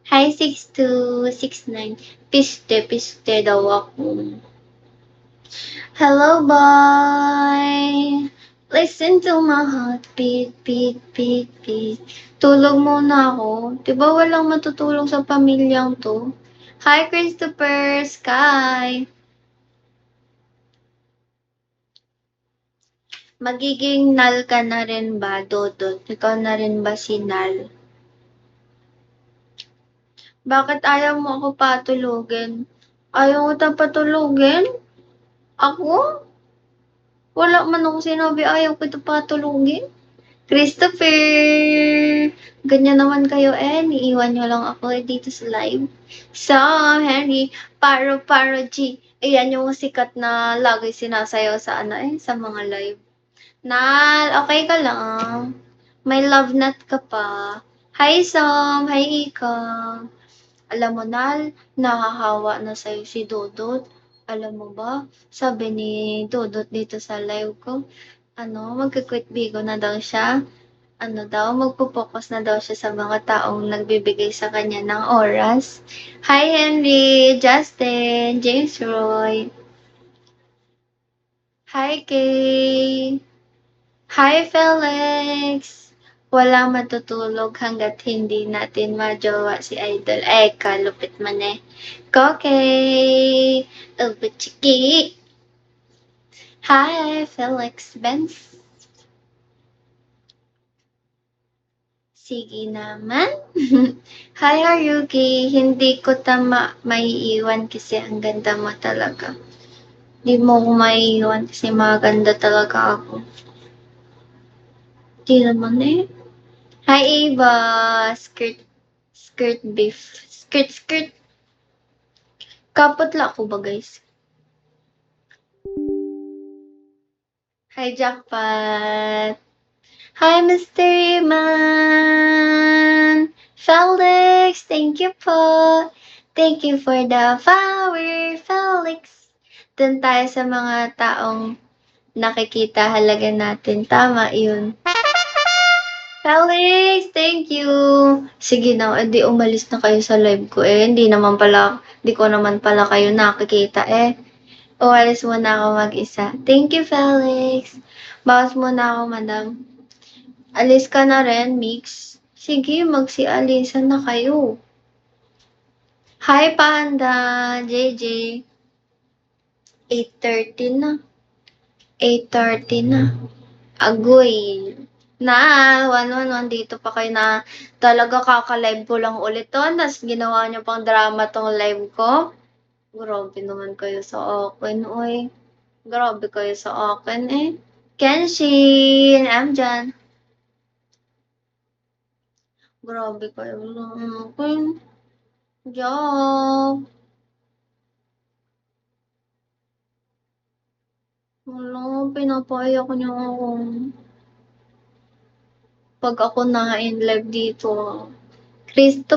Hi, 6269. Piste daw ako. Hello, boy! Listen to my heart beat, beat, beat, beat. Tulog muna ako. Diba walang matutulog sa pamilyang to? Hi, Christopher! Sky! Magiging Nal ka na rin ba, Dodot? Ikaw na rin ba si Nal? Bakit ayaw mo ako patulugin? Ayaw mo patulugin? Ako? Wala man ako sinabi ayaw kita patulugin. Christopher! Ganyan naman kayo niiwan niyo lang ako dito sa live. So, Henry, paro G. Ayan yung sikat na lagi sinasayaw sa sa mga live. Nal, okay ka lang? May love nut ka pa. Hi, Sam! Hi, Ika! Alam mo, Nal, nahahawa na sa'yo si Dodot. Alam mo ba, sabi ni Dodot dito sa live ko, magki-quit bigo na daw siya. Magpo-focus na daw siya sa mga taong nagbibigay sa kanya ng oras. Hi, Henry, Justin, James Roy. Hi, Kay. Hi, Felix. Wala matutulog hanggat hindi natin majowa si Idol. Kalupit man eh. Kokey! Ubachiki! Hi, Felix Benz. Sige naman. Hi, Haruki. Hindi ko maiiwan kasi ang ganda mo talaga. Hindi mo ko maiiwan kasi maganda talaga ako. Di naman eh. Hi, Ava. Skirt beef. Skirt. Kapot la ako ba, guys? Hi, Jackpot. Hi, Mystery Man. Felix, thank you po. Thank you for the power, Felix. Dun tayo sa mga taong nakikita halaga natin. Tama yun. Felix, thank you. Sige na, edi umalis na kayo sa live ko hindi ko naman pala kayo nakikita Umalis muna ako mag-isa. Thank you, Felix. Bawas muna ako, madam. Alis ka na rin, Mix. Sige, magsialisan na kayo. Hi, Panda, JJ. 8:30 na. 8:30 na. Agoy. Na, 111 dito pa kayo na talaga kaka-live ko lang ulit to. Tapos ginawa niyo pang drama tong live ko. Grabe naman kayo sa akin, oy. Grabe kayo sa akin Kenshin, I'm dyan. Grabe kayo sa akin. Joke. Wala, pinapayak niyo ako. Pag ako na in live dito. Christopher